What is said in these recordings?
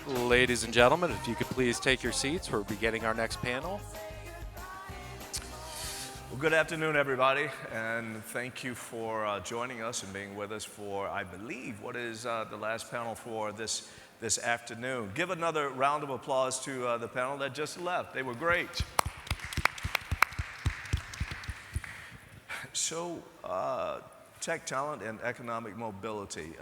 Ladies and gentlemen, if you could please take your seats, we're beginning our next panel. Well, good afternoon, everybody, and thank you for joining us and being with us for, I believe, what is the last panel for this afternoon. Give another round of applause to the panel that just left. They were great. So, tech talent and economic mobility.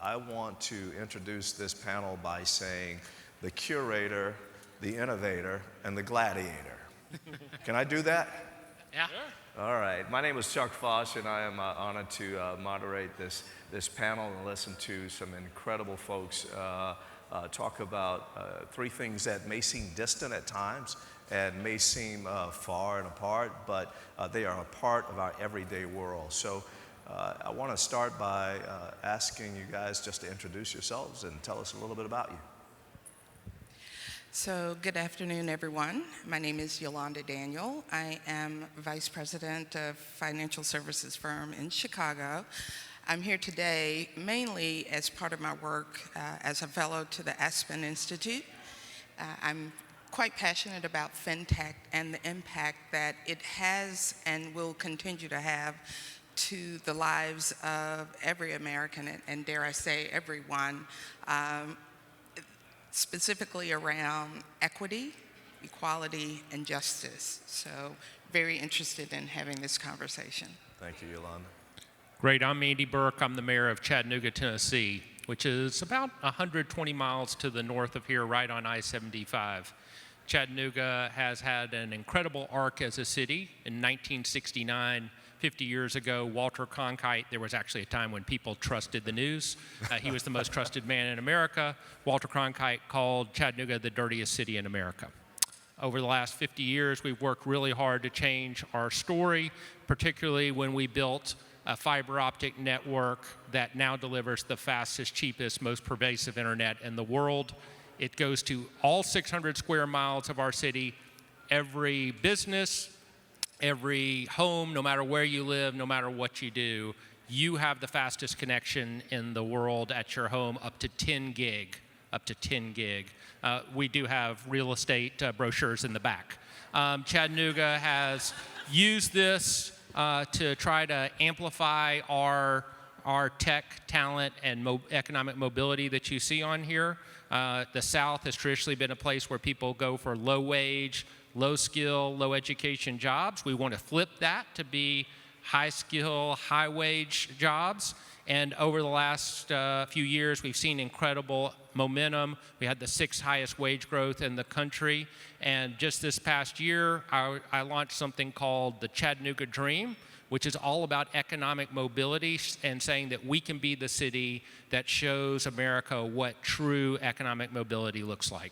I want to introduce this panel by saying the curator, the innovator, and the gladiator. Can I do that? Yeah. All right. My name is Chuck Faush, and I am honored to moderate this panel and listen to some incredible folks talk about three things that may seem distant at times and may seem far and apart, but they are a part of our everyday world. So I want to start by asking you guys just to introduce yourselves and tell us a little bit about you. So good afternoon, everyone. My name is Yolanda Daniel. I am Vice President of financial services firm in Chicago. I'm here today mainly as part of my work as a fellow to the Aspen Institute. I'm quite passionate about fintech and the impact that it has and will continue to have to the lives of every American, and dare I say everyone, specifically around equity, equality, and justice. So very interested in having this conversation. Thank you, Yolanda. Great. I'm Andy Berke. I'm the mayor of Chattanooga, Tennessee, which is about 120 miles to the north of here, right on I-75. Chattanooga has had an incredible arc as a city. In 1969, 50 years ago, Walter Cronkite, there was actually a time when people trusted the news. He was the most trusted man in America. Walter Cronkite called Chattanooga the dirtiest city in America. Over the last 50 years, we've worked really hard to change our story, particularly when we built a fiber optic network that now delivers the fastest, cheapest, most pervasive internet in the world. It goes to all 600 square miles of our city. Every business, every home, no matter where you live, no matter what you do, you have the fastest connection in the world at your home, up to 10 gig. We do have real estate brochures in the back. Chattanooga has used this to try to amplify our tech talent and economic mobility that you see on here. The South has traditionally been a place where people go for low wage, low skill, low education jobs. We want to flip that to be high skill, high wage jobs. And over the last few years, we've seen incredible momentum. We had the 6th highest wage growth in the country. And just this past year, I launched something called the Chattanooga Dream, which is all about economic mobility and saying that we can be the city that shows America what true economic mobility looks like.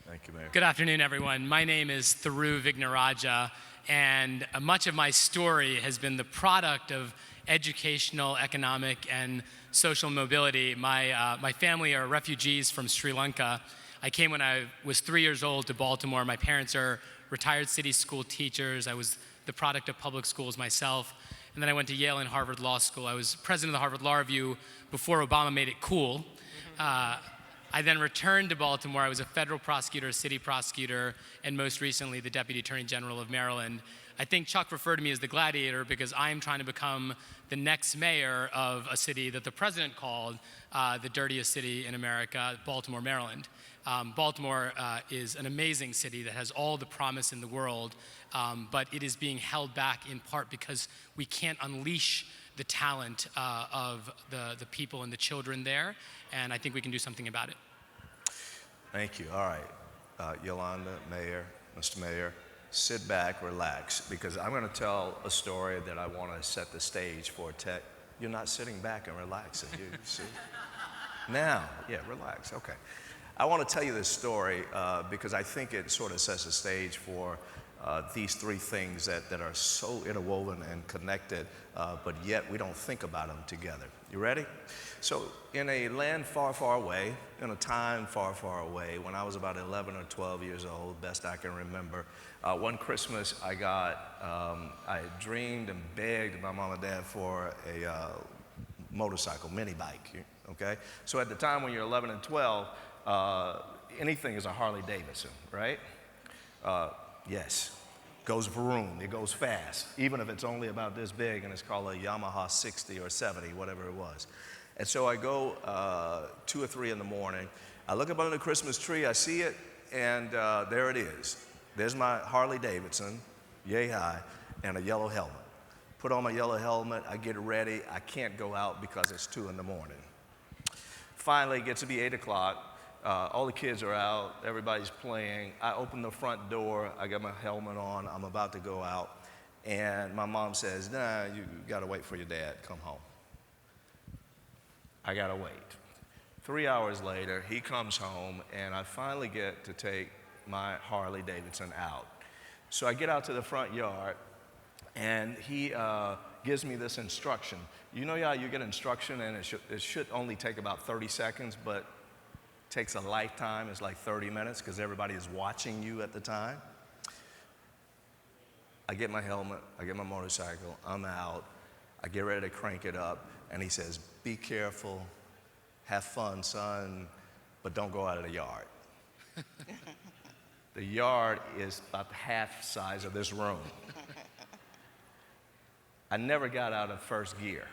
Thank you, Mayor. Good afternoon, everyone. My name is Thiru Vignarajah, and much of my story has been the product of educational, economic, and social mobility. My family are refugees from Sri Lanka. I came when I was 3 years old to Baltimore. My parents are retired city school teachers. I was the product of public schools myself. And then I went to Yale and Harvard Law School. I was president of the Harvard Law Review before Obama made it cool. I then returned to Baltimore. I was a federal prosecutor, a city prosecutor, and most recently the Deputy Attorney General of Maryland. I think Chuck referred to me as the gladiator because I'm trying to become the next mayor of a city that the president called the dirtiest city in America, Baltimore, Maryland. Baltimore is an amazing city that has all the promise in the world, but it is being held back in part because we can't unleash the talent of the people and the children there, and I think we can do something about it. Thank you. All right. Yolanda, Mayor, Mr. Mayor, sit back, relax, because I'm going to tell a story that I want to set the stage for tech. You're not sitting back and relaxing, you see? Now, yeah, relax, okay. I want to tell you this story because I think it sort of sets the stage for these three things that are so interwoven and connected, but yet we don't think about them together. You ready? So in a land far, far away, in a time far, far away, when I was about 11 or 12 years old, best I can remember, one Christmas I dreamed and begged my mom and dad for a motorcycle, mini bike, okay? So at the time when you're 11 and 12, anything is a Harley Davidson, right? Yes. Goes vroom, it goes fast, even if it's only about this big and it's called a Yamaha 60 or 70, whatever it was. And so I go 2 or 3 in the morning, I look up under the Christmas tree, I see it, and there it is. There's my Harley Davidson, yay high, and a yellow helmet. Put on my yellow helmet, I get ready, I can't go out because it's 2 in the morning. Finally, it gets to be 8 o'clock, all the kids are out, everybody's playing. I open the front door, I got my helmet on, I'm about to go out, and my mom says, nah, you gotta wait for your dad, come home. I gotta wait. 3 hours later, he comes home, and I finally get to take my Harley Davidson out. So I get out to the front yard, and he gives me this instruction. You know how you get instruction and it should only take about 30 seconds, but takes a lifetime, it's like 30 minutes because everybody is watching you at the time. I get my helmet, I get my motorcycle, I'm out, I get ready to crank it up, and he says, be careful, have fun, son, but don't go out of the yard. The yard is about half the size of this room. I never got out of first gear.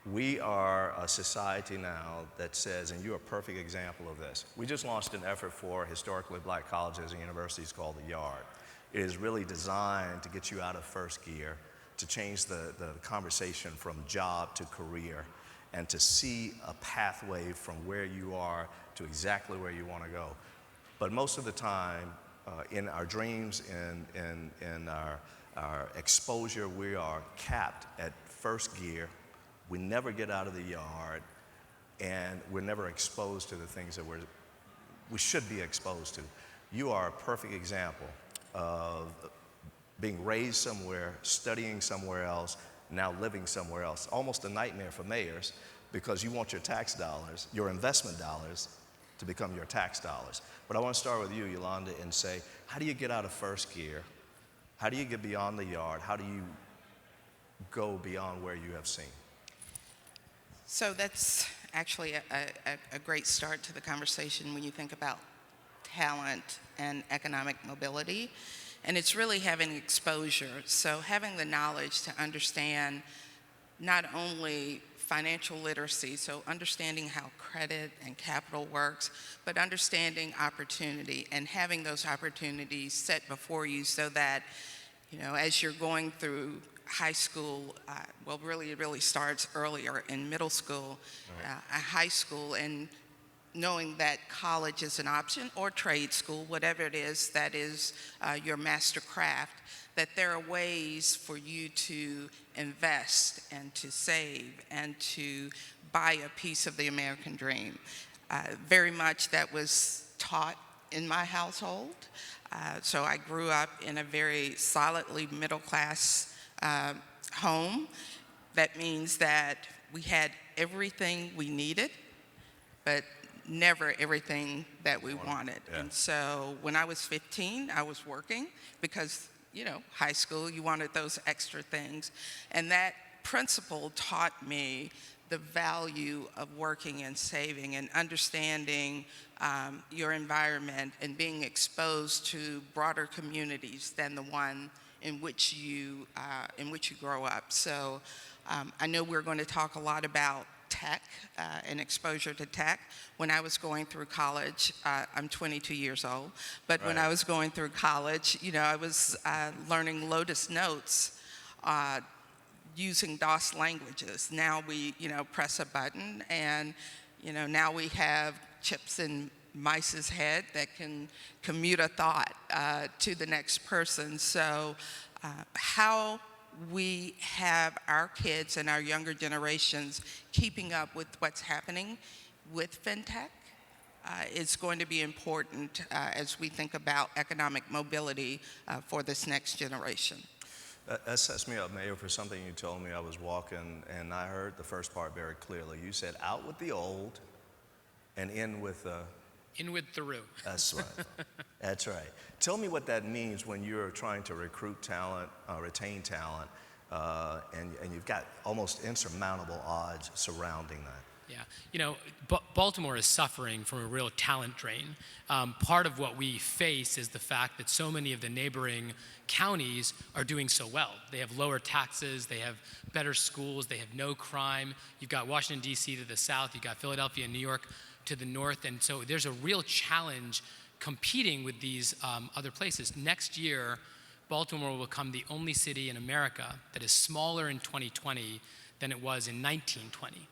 We are a society now that says, and you're a perfect example of this, we just launched an effort for historically black colleges and universities called The Yard. It is really designed to get you out of first gear, to change the conversation from job to career, and to see a pathway from where you are to exactly where you want to go. But most of the time, in our dreams, in our exposure, we are capped at first gear. We never get out of the yard, and we're never exposed to the things that we should be exposed to. You are a perfect example of being raised somewhere, studying somewhere else, now living somewhere else. Almost a nightmare for mayors because you want your tax dollars, your investment dollars, to become your tax dollars. But I want to start with you, Yolanda, and say, how do you get out of first gear? How do you get beyond the yard? How do you go beyond where you have seen? So that's actually a great start to the conversation when you think about talent and economic mobility. And it's really having exposure. So having the knowledge to understand not only financial literacy, so understanding how credit and capital works, but understanding opportunity and having those opportunities set before you so that, you know, as you're going through high school, well, really, it really starts earlier in middle school, high school, and knowing that college is an option, or trade school, whatever it is that is your master craft, that there are ways for you to invest and to save and to buy a piece of the American dream. Very much that was taught in my household. So I grew up in a very solidly middle-class home. That means that we had everything we needed, but never everything that we wanted. Yeah. And so when I was 15, I was working because, you know, high school, you wanted those extra things. And that principle taught me the value of working and saving and understanding your environment and being exposed to broader communities than the one in which you grow up. So I know we're going to talk a lot about tech and exposure to tech. When I was going through college, I'm 22 years old, but when I was going through college, you know, I was learning Lotus Notes using DOS languages. Now we, you know, press a button and, you know, now we have chips in mice's head that can commute a thought to the next person. So how we have our kids and our younger generations keeping up with what's happening with fintech is going to be important as we think about economic mobility for this next generation. That sets me up, Mayor, for something you told me. I was walking and I heard the first part very clearly. You said out with the old and in with Thiru. That's right. That's right. Tell me what that means when you're trying to recruit talent, retain talent, and you've got almost insurmountable odds surrounding that. Yeah, you know, Baltimore is suffering from a real talent drain. Part of what we face is the fact that so many of the neighboring counties are doing so well. They have lower taxes, they have better schools, they have no crime. You've got Washington, D.C. to the south, you've got Philadelphia and New York to the north, and so there's a real challenge competing with these other places. Next year, Baltimore will become the only city in America that is smaller in 2020 than it was in 1920.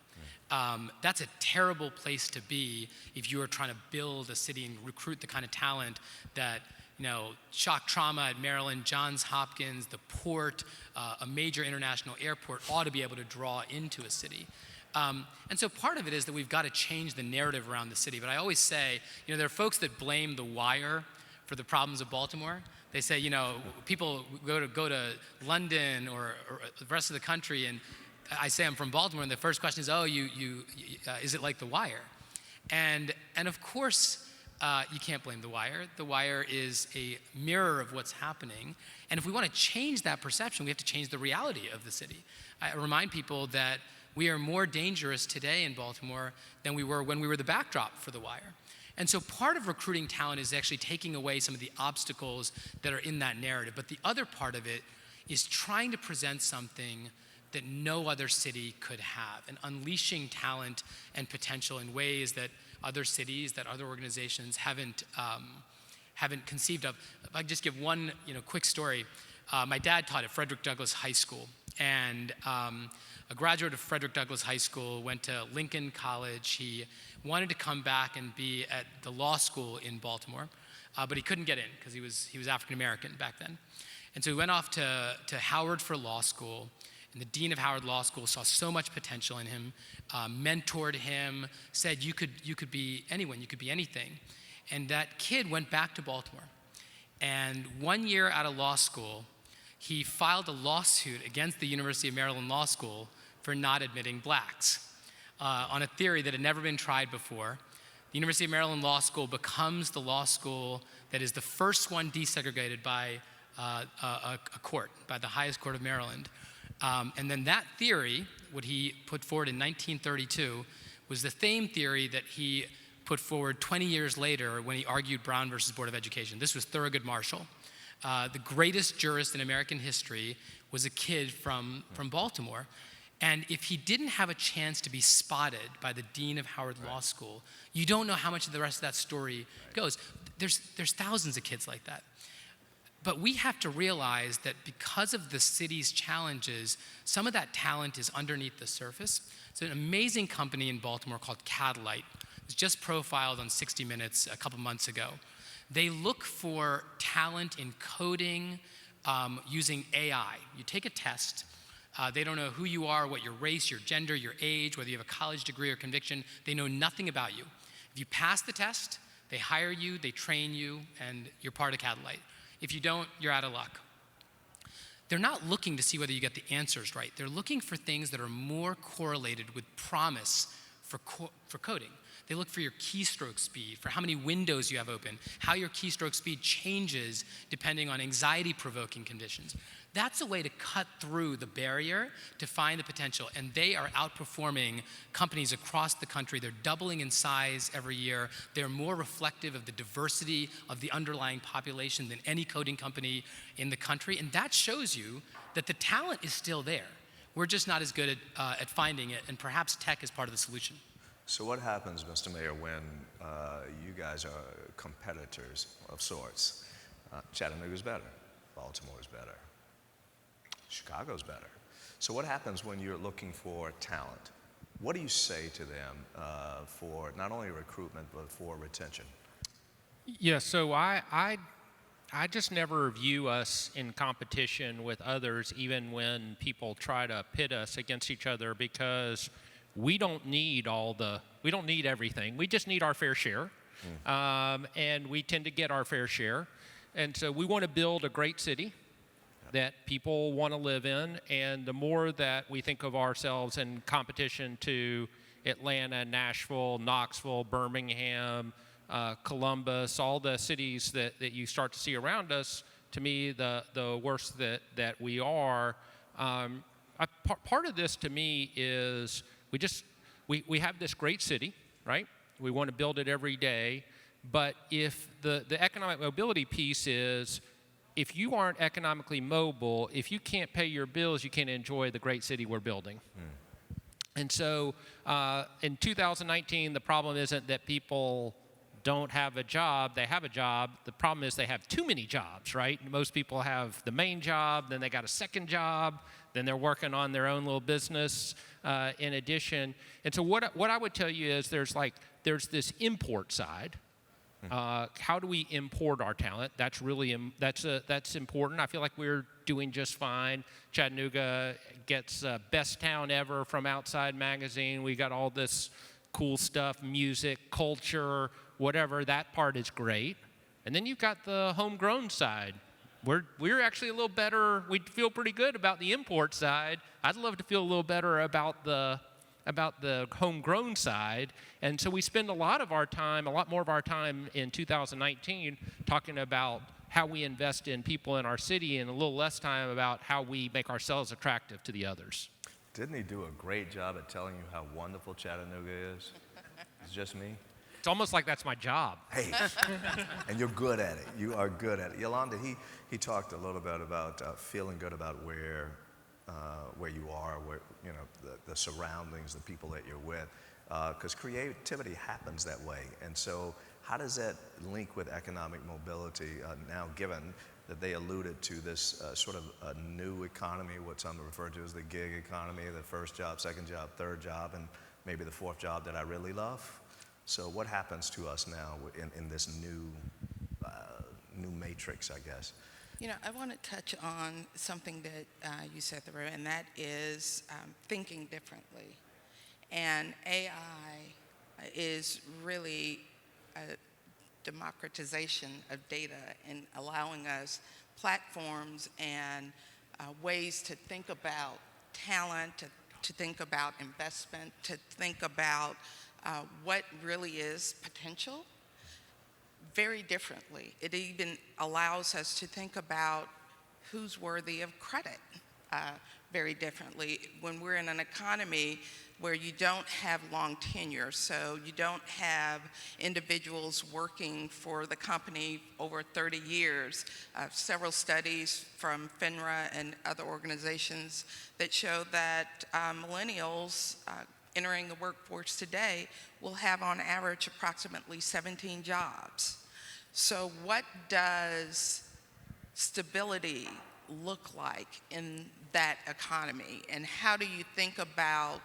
That's a terrible place to be if you are trying to build a city and recruit the kind of talent that, you know, shock trauma at Maryland, Johns Hopkins, the port, a major international airport ought to be able to draw into a city. And so part of it is that we've got to change the narrative around the city. But I always say, you know, there are folks that blame The Wire for the problems of Baltimore. They say, you know, people go to London or the rest of the country, and I say I'm from Baltimore, and the first question is, oh, is it like The Wire? And of course, you can't blame The Wire. The Wire is a mirror of what's happening. And if we want to change that perception, we have to change the reality of the city. I remind people that we are more dangerous today in Baltimore than we were when we were the backdrop for The Wire. And so part of recruiting talent is actually taking away some of the obstacles that are in that narrative. But the other part of it is trying to present something that no other city could have, and unleashing talent and potential in ways that other cities, that other organizations haven't conceived of. If I could just give one, you know, quick story. My dad taught at Frederick Douglass High School, and a graduate of Frederick Douglass High School went to Lincoln College. He wanted to come back and be at the law school in Baltimore, but he couldn't get in because he was African American back then. And so he went off to Howard for law school. And the dean of Howard Law School saw so much potential in him, mentored him, said you could be anyone, you could be anything. And that kid went back to Baltimore. And 1 year out of law school, he filed a lawsuit against the University of Maryland Law School for not admitting blacks on a theory that had never been tried before. The University of Maryland Law School becomes the law school that is the first one desegregated by a court, by the highest court of Maryland. And then that theory, what he put forward in 1932, was the same theory that he put forward 20 years later when he argued Brown versus Board of Education. This was Thurgood Marshall. The greatest jurist in American history was a kid from Baltimore. And if he didn't have a chance to be spotted by the dean of Howard Law School, you don't know how much of the rest of that story goes. There's thousands of kids like that. But we have to realize that because of the city's challenges, some of that talent is underneath the surface. It's an amazing company in Baltimore called Catalyte. It was just profiled on 60 Minutes a couple months ago. They look for talent in coding using AI. You take a test. They don't know who you are, what your race, your gender, your age, whether you have a college degree or conviction. They know nothing about you. If you pass the test, they hire you, they train you, and you're part of Catalyte. If you don't, you're out of luck. They're not looking to see whether you get the answers right. They're looking for things that are more correlated with promise for coding. They look for your keystroke speed, for how many windows you have open, how your keystroke speed changes depending on anxiety-provoking conditions. That's a way to cut through the barrier to find the potential. And they are outperforming companies across the country. They're doubling in size every year. They're more reflective of the diversity of the underlying population than any coding company in the country. And that shows you that the talent is still there. We're just not as good at finding it, and perhaps tech is part of the solution. So what happens, Mr. Mayor, when you guys are competitors of sorts? Chattanooga's better, Baltimore's better, Chicago's better. So what happens when you're looking for talent? What do you say to them for not only recruitment, but for retention? Yeah, so I just never view us in competition with others, even when people try to pit us against each other, because we don't need everything. We just need our fair share, and we tend to get our fair share. And so we want to build a great city that people want to live in, and the more that we think of ourselves in competition to Atlanta, Nashville, Knoxville, Birmingham, Columbus, all the cities that you start to see around us, to me, the worse that we are. Part of this to me is we just we have this great city, right? We want to build it every day. But if the economic mobility piece is, if you aren't economically mobile, if you can't pay your bills, you can't enjoy the great city we're building. And so in 2019, the problem isn't that people don't have a job, they have a job. The problem is they have too many jobs, right? Most people have the main job, then they got a second job, then they're working on their own little business in addition. And so what I would tell you is there's this import side. How do we import our talent? That's really that's important. I feel like we're doing just fine. Chattanooga gets best town ever from Outside Magazine. We got all this cool stuff, music, culture, whatever. That part is great. And then you've got the homegrown side. We're actually a little better. We feel pretty good about the import side. I'd love to feel a little better about the homegrown side. And so we spend a lot more of our time in 2019 talking about how we invest in people in our city and a little less time about how we make ourselves attractive to the others. Didn't he do a great job at telling you how wonderful Chattanooga is? It's just me? It's almost like that's my job. Hey, and you're good at it. You are good at it. Yolanda, he talked a little bit about feeling good about where you are, where the surroundings, the people that you're with, because creativity happens that way. And so, how does that link with economic mobility now, given that they alluded to this sort of a new economy, what some refer to as the gig economy, the first job, second job, third job, and maybe the fourth job that I really love? So, what happens to us now in this new matrix, I guess? I want to touch on something that you said, Thiru, and that is thinking differently. And AI is really a democratization of data and allowing us platforms and ways to think about talent, to think about investment, to think about what really is potential very differently. It even allows us to think about who's worthy of credit very differently. When we're in an economy where you don't have long tenure, so you don't have individuals working for the company over 30 years. Several studies from FINRA and other organizations that show that millennials entering the workforce today will have on average approximately 17 jobs. So what does stability look like in that economy? And how do you think about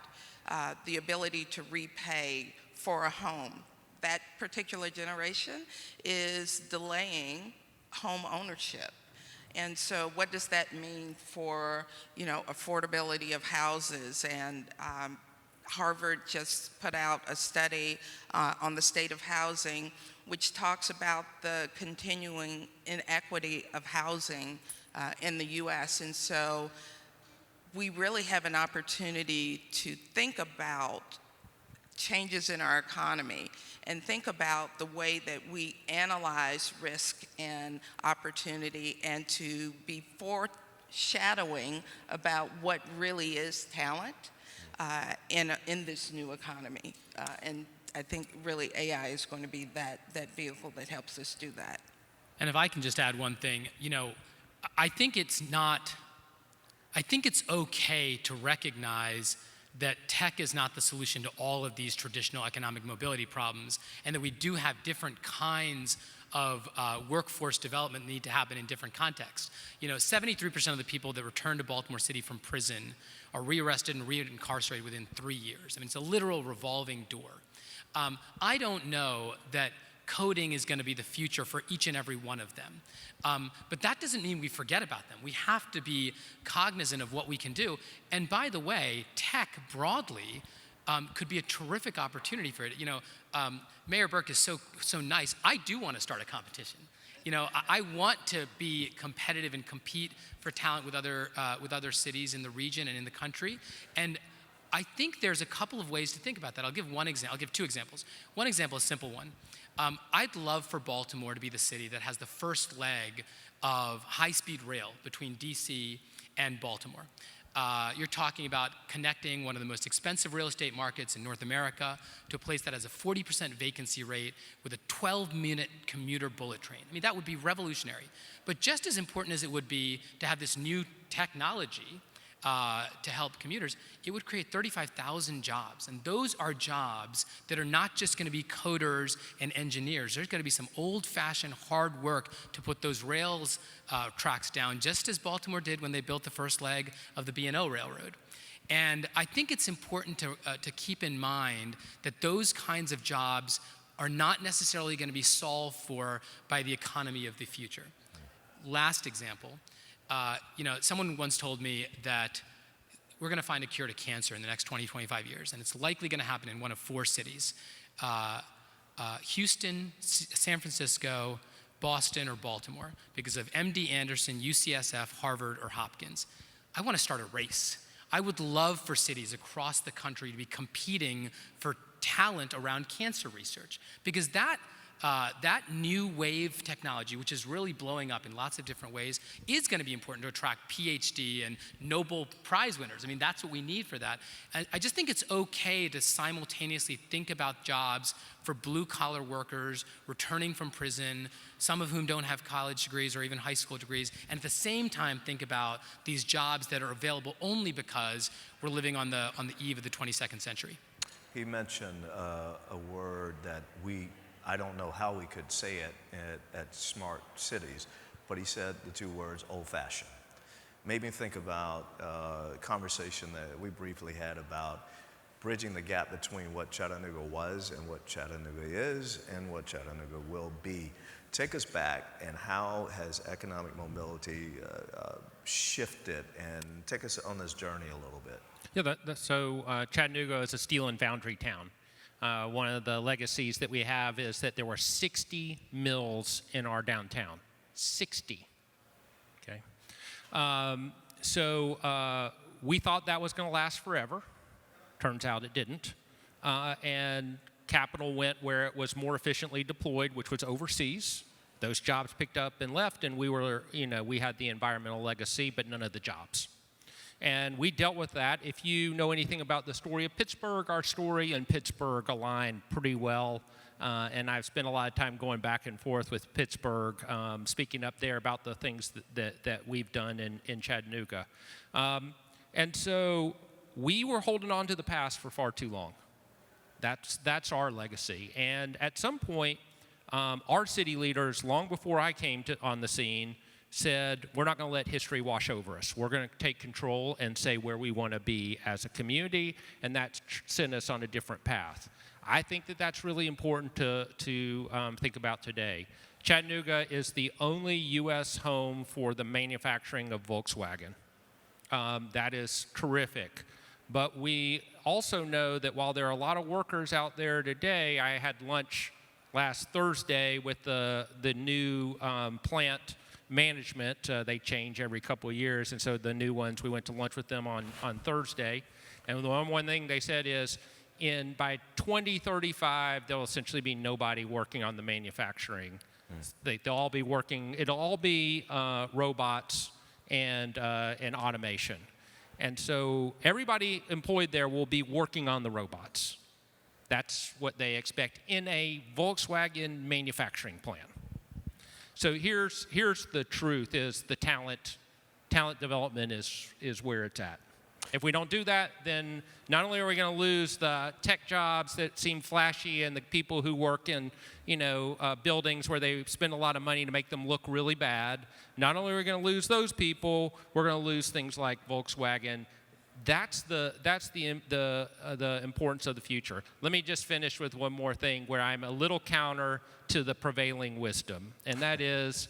the ability to repay for a home? That particular generation is delaying home ownership. And so what does that mean for, affordability of houses? And Harvard just put out a study on the state of housing, which talks about the continuing inequity of housing in the U.S. And so we really have an opportunity to think about changes in our economy and think about the way that we analyze risk and opportunity and to be foreshadowing about what really is talent in this new economy. And I think really AI is going to be that vehicle that helps us do that. And if I can just add one thing, I think it's okay to recognize that tech is not the solution to all of these traditional economic mobility problems, and that we do have different kinds of workforce development need to happen in different contexts. 73% of the people that return to Baltimore City from prison are rearrested and reincarcerated within 3 years. I mean, it's a literal revolving door. I don't know that coding is going to be the future for each and every one of them. But that doesn't mean we forget about them. We have to be cognizant of what we can do. And by the way, tech broadly could be a terrific opportunity for it. Mayor Berke is so nice. I do want to start a competition. I want to be competitive and compete for talent with other cities in the region and in the country. And I think there's a couple of ways to think about that. I'll give one example. I'll give two examples. One example is a simple one. I'd love for Baltimore to be the city that has the first leg of high-speed rail between DC and Baltimore. you're talking about connecting one of the most expensive real estate markets in North America to a place that has a 40% vacancy rate with a 12-minute commuter bullet train. I mean, that would be revolutionary. But just as important as it would be to have this new technology to help commuters, it would create 35,000 jobs. And those are jobs that are not just going to be coders and engineers. There's going to be some old-fashioned hard work to put those rails tracks down, just as Baltimore did when they built the first leg of the B&O Railroad. And I think it's important to keep in mind that those kinds of jobs are not necessarily going to be solved for by the economy of the future. Last example. Someone once told me that we're going to find a cure to cancer in the next 20, 25 years, and it's likely going to happen in one of 4 cities, Houston, San Francisco, Boston, or Baltimore, because of MD Anderson, UCSF, Harvard, or Hopkins. I want to start a race. I would love for cities across the country to be competing for talent around cancer research, because that new wave technology, which is really blowing up in lots of different ways, is going to be important to attract PhD and Nobel Prize winners. I mean, that's what we need for that. I just think it's okay to simultaneously think about jobs for blue-collar workers returning from prison, some of whom don't have college degrees or even high school degrees, and at the same time think about these jobs that are available only because we're living on the eve of the 22nd century. He mentioned a word that I don't know how we could say it at smart cities, but he said the 2 words, old-fashioned. Made me think about a conversation that we briefly had about bridging the gap between what Chattanooga was and what Chattanooga is and what Chattanooga will be. Take us back, and how has economic mobility shifted, and take us on this journey a little bit. Yeah, so Chattanooga is a steel and foundry town. One of the legacies that we have is that there were 60 mills in our downtown. 60. Okay. So we thought that was going to last forever. Turns out it didn't. And capital went where it was more efficiently deployed, which was overseas. Those jobs picked up and left, and we had the environmental legacy, but none of the jobs. And we dealt with that. If you know anything about the story of Pittsburgh, our story and Pittsburgh align pretty well. And I've spent a lot of time going back and forth with Pittsburgh, speaking up there about the things that we've done in Chattanooga. And so we were holding on to the past for far too long. That's our legacy. And at some point, our city leaders, long before I came on the scene, said, we're not going to let history wash over us. We're going to take control and say where we want to be as a community, and that's sent us on a different path. I think that that's really important to think about today. Chattanooga is the only U.S. home for the manufacturing of Volkswagen. That is terrific. But we also know that while there are a lot of workers out there today, I had lunch last Thursday with the new plant management. They change every couple of years, and so the new ones, we went to lunch with them on Thursday. And the one thing they said is, by 2035, there'll essentially be nobody working on the manufacturing. They'll all be working, it'll all be robots and automation. And so everybody employed there will be working on the robots. That's what they expect in a Volkswagen manufacturing plant. So here's the truth: is the talent development is where it's at. If we don't do that, then not only are we going to lose the tech jobs that seem flashy and the people who work in buildings where they spend a lot of money to make them look really bad. Not only are we going to lose those people, we're going to lose things like Volkswagen. That's the importance of the future. Let me just finish with one more thing where I'm a little counter to the prevailing wisdom, and that is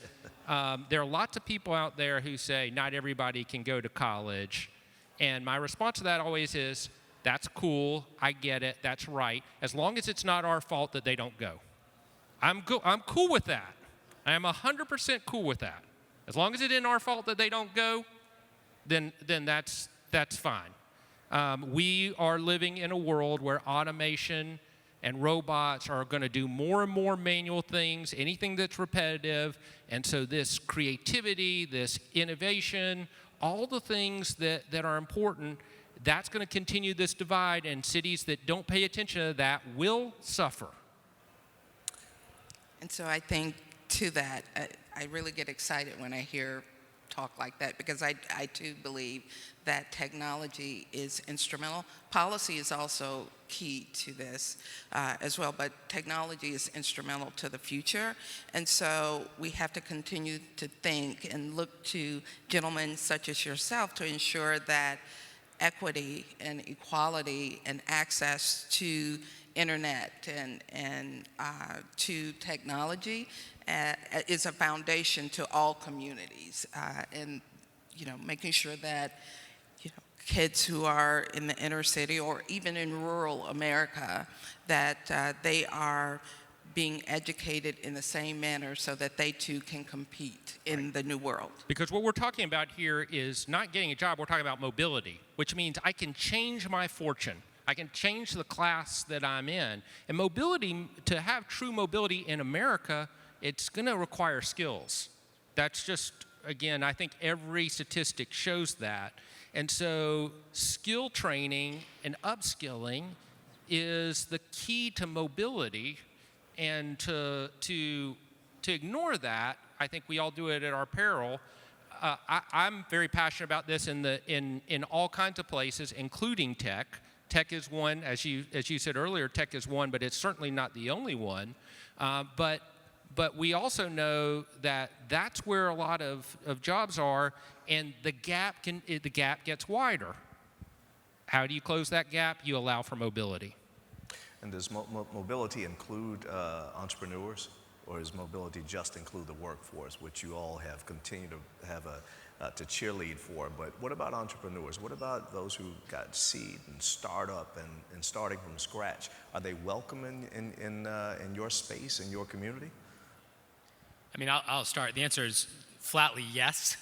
there are lots of people out there who say not everybody can go to college, and my response to that always is, that's cool, I get it, that's right, as long as it's not our fault that they don't go. I'm cool with that. I am 100% cool with that. As long as it isn't our fault that they don't go, then that's fine. We are living in a world where automation and robots are going to do more and more manual things, anything that's repetitive, and so this creativity, this innovation, all the things that are important, that's going to continue this divide, and cities that don't pay attention to that will suffer. And so I think to that, I really get excited when I hear talk like that, because I too believe that technology is instrumental. Policy is also key to this as well, but technology is instrumental to the future. And so we have to continue to think and look to gentlemen such as yourself to ensure that equity and equality and access to internet and to technology is a foundation to all communities, and making sure that kids who are in the inner city or even in rural America, that they are being educated in the same manner so that they too can compete in the new world. Because what we're talking about here is not getting a job, we're talking about mobility, which means I can change my fortune. I can change the class that I'm in. And mobility, to have true mobility in America, it's going to require skills. That's just, again, I think every statistic shows that. And so skill training and upskilling is the key to mobility. And to ignore that, I think we all do it at our peril. I'm very passionate about this in all kinds of places, including tech. Tech is one, as you said earlier, tech is one, but it's certainly not the only one. But we also know that that's where a lot of jobs are, and the gap gets wider. How do you close that gap? You allow for mobility. And does mobility include entrepreneurs, or does mobility just include the workforce, which you all have continued to have to cheerlead for? But what about entrepreneurs? What about those who got seed and startup and starting from scratch? Are they welcome in your space, in your community? I mean, I'll start. The answer is flatly yes.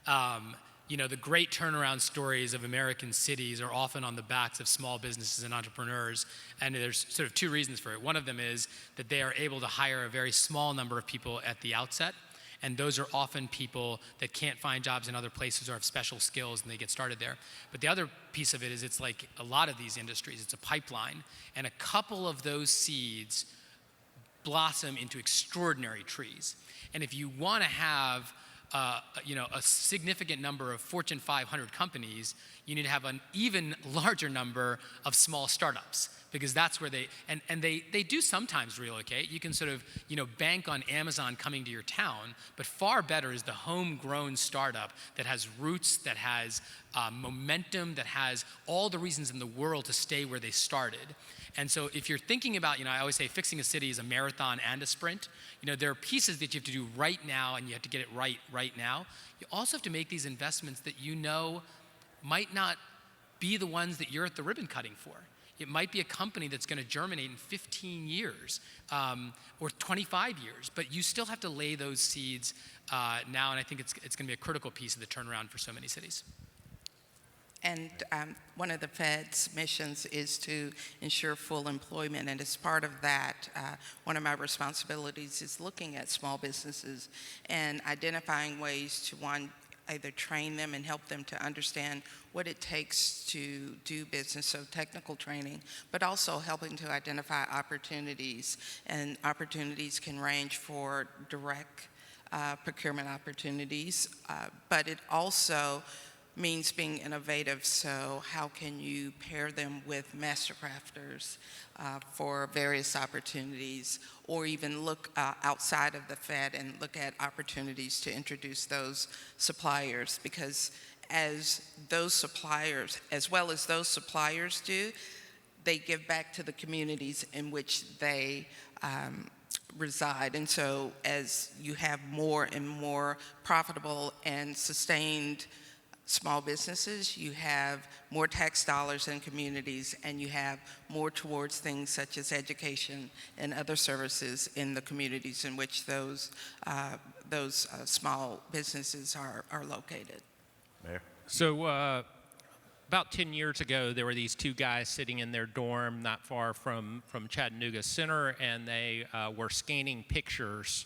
The great turnaround stories of American cities are often on the backs of small businesses and entrepreneurs, and there's sort of two reasons for it. One of them is that they are able to hire a very small number of people at the outset, and those are often people that can't find jobs in other places or have special skills, and they get started there. But the other piece of it is it's like a lot of these industries, it's a pipeline, and a couple of those seeds blossom into extraordinary trees. And if you want to have a significant number of Fortune 500 companies, you need to have an even larger number of small startups, because that's where they do sometimes relocate. You can sort of, bank on Amazon coming to your town, but far better is the homegrown startup that has roots, that has momentum, that has all the reasons in the world to stay where they started. And so if you're thinking about, I always say fixing a city is a marathon and a sprint. There are pieces that you have to do right now, and you have to get it right now. You also have to make these investments that might not be the ones that you're at the ribbon cutting for. It might be a company that's going to germinate in 15 years or 25 years, but you still have to lay those seeds now, and I think it's going to be a critical piece of the turnaround for so many cities. And one of the Fed's missions is to ensure full employment, and as part of that, one of my responsibilities is looking at small businesses and identifying ways to, one, either train them and help them to understand what it takes to do business, so technical training, but also helping to identify opportunities. And opportunities can range for direct procurement opportunities, but it also means being innovative. So how can you pair them with master crafters for various opportunities, or even look outside of the Fed and look at opportunities to introduce those suppliers, because as well as those suppliers do, they give back to the communities in which they reside. And so as you have more and more profitable and sustained small businesses, you have more tax dollars in communities, and you have more towards things such as education and other services in the communities in which those small businesses are located. Mayor? So about 10 years ago, there were these two guys sitting in their dorm not far from Chattanooga Center, and they were scanning pictures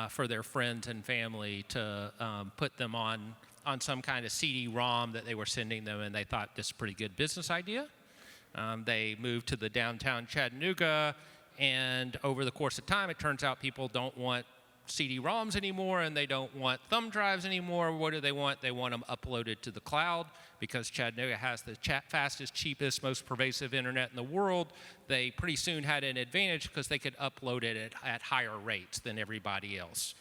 for their friends and family to put them on on some kind of CD-ROM that they were sending them, and they thought this is a pretty good business idea. They moved to the downtown Chattanooga, and over the course of time, it turns out people don't want CD-ROMs anymore, and they don't want thumb drives anymore. What do they want? They want them uploaded to the cloud, because Chattanooga has the fastest, cheapest, most pervasive internet in the world. They pretty soon had an advantage because they could upload it at higher rates than everybody else.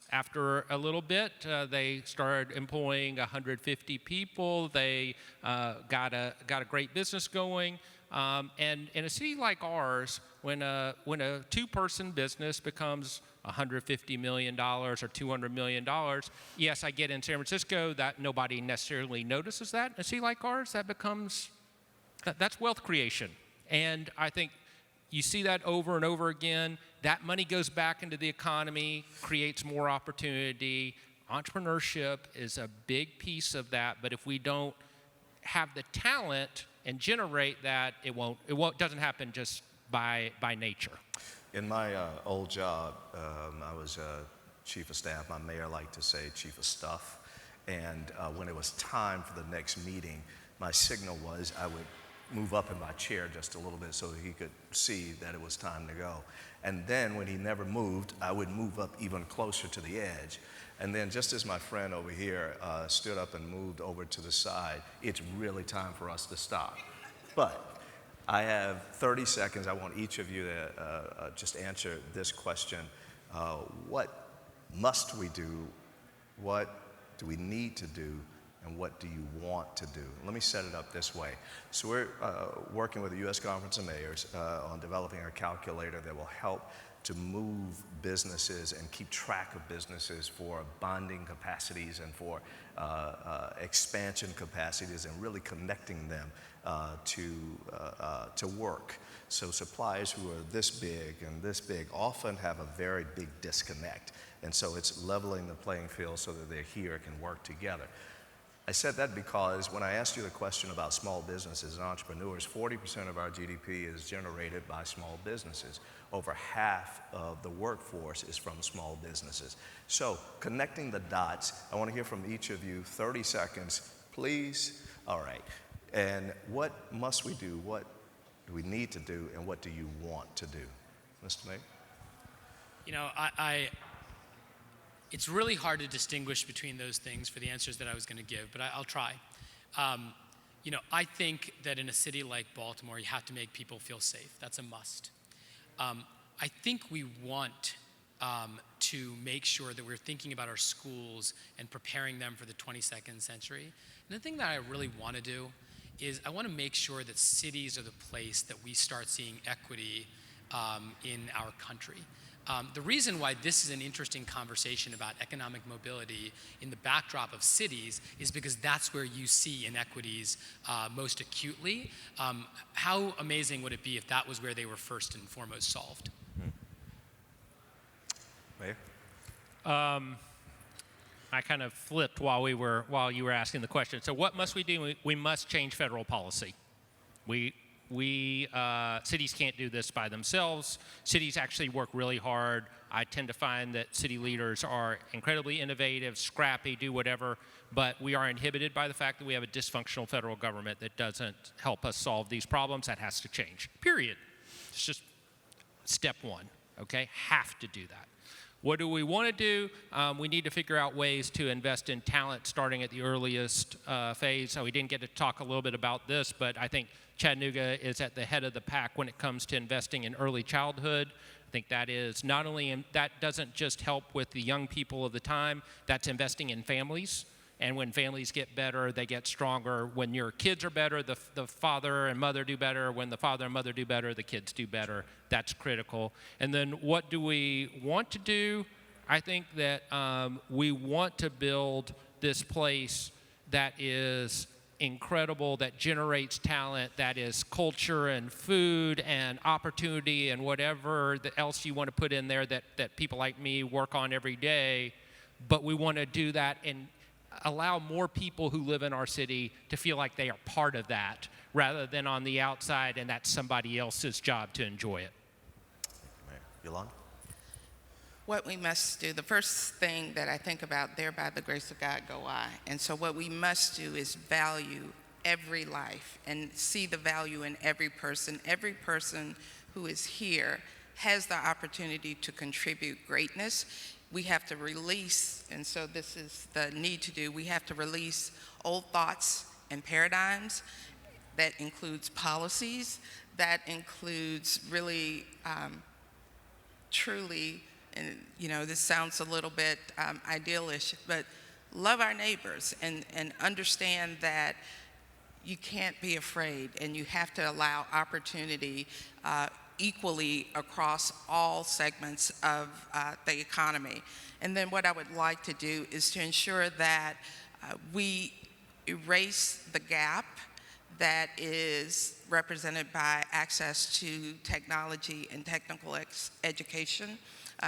After a little bit, they started employing 150 people. They got a great business going. And in a city like ours, when a two-person business becomes $150 million or $200 million, yes, I get in San Francisco that nobody necessarily notices that. In a city like ours, that's wealth creation. And I think you see that over and over again. That money goes back into the economy, creates more opportunity. Entrepreneurship is a big piece of that, but if we don't have the talent and generate that, it doesn't happen just by nature. In my old job, I was chief of staff. My mayor liked to say chief of stuff. And when it was time for the next meeting, my signal was I would move up in my chair just a little bit so he could see that it was time to go. And then when he never moved, I would move up even closer to the edge. And then just as my friend over here stood up and moved over to the side, it's really time for us to stop. But I have 30 seconds. I want each of you to just answer this question. What must we do? What do we need to do? And what do you want to do? Let me set it up this way. So we're working with the U.S. Conference of Mayors on developing a calculator that will help to move businesses and keep track of businesses for bonding capacities and for expansion capacities, and really connecting them to work. So suppliers who are this big and this big often have a very big disconnect. And so it's leveling the playing field so that they're here, can work together. I said that because when I asked you the question about small businesses and entrepreneurs, 40% of our GDP is generated by small businesses. Over half of the workforce is from small businesses. So connecting the dots, I want to hear from each of you, 30 seconds, please. All right. And what must we do? What do we need to do? And what do you want to do? Mr. Mayor? You know, it's really hard to distinguish between those things for the answers that I was going to give, but I'll try. You know, I think that in a city like Baltimore, you have to make people feel safe. That's a must. I think we want to make sure that we're thinking about our schools and preparing them for the 22nd century. And the thing that I really want to do is I want to make sure that cities are the place that we start seeing equity in our country. The reason why this is an interesting conversation about economic mobility in the backdrop of cities is because that's where you see inequities most acutely. How amazing would it be if that was where they were first and foremost solved? Mayor? I kind of flipped while you were asking the question. So what must we do? We must change federal policy. Cities can't do this by themselves. Cities actually work really hard. I tend to find that city leaders are incredibly innovative, scrappy, do whatever, but we are inhibited by the fact that we have a dysfunctional federal government that doesn't help us solve these problems. That has to change, period. It's just step one, okay? Have to do that. What do we want to do? We need to figure out ways to invest in talent starting at the earliest phase. So we didn't get to talk a little bit about this, but I think Chattanooga is at the head of the pack when it comes to investing in early childhood. I think that is not only, that doesn't just help with the young people of the time, that's investing in families. And when families get better, they get stronger. When your kids are better, the father and mother do better. When the father and mother do better, the kids do better. That's critical. And then what do we want to do? I think that we want to build this place that is incredible, that generates talent, that is culture and food and opportunity and whatever else you want to put in there that people like me work on every day. But we want to do that and allow more people who live in our city to feel like they are part of that rather than on the outside and that's somebody else's job to enjoy it. Yolanda? What we must do, the first thing that I think about, there by the grace of God go I. And so what we must do is value every life and see the value in every person. Every person who is here has the opportunity to contribute greatness. We have to release, and so this is the need to do, we have to release old thoughts and paradigms. That includes policies, that includes really, truly, and this sounds a little bit idealish, but love our neighbors and understand that you can't be afraid and you have to allow opportunity equally across all segments of the economy. And then what I would like to do is to ensure that we erase the gap that is represented by access to technology and technical education,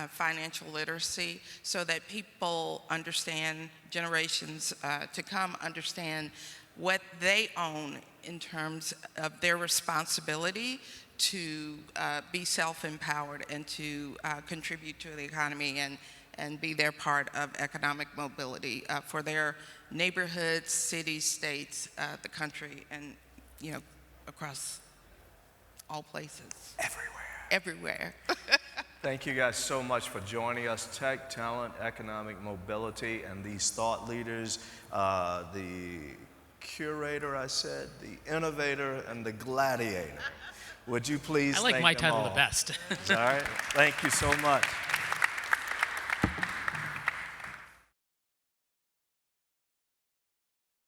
financial literacy, so that people understand, generations to come understand what they own in terms of their responsibility to be self-empowered and to contribute to the economy and be their part of economic mobility for their neighborhoods, cities, states, the country, and across all places. Everywhere. Thank you guys so much for joining us. Tech, talent, economic mobility, and these thought leaders, the curator, I said, the innovator, and the gladiator. Would you please I like thank my them title all? the best. All right. Thank you so much.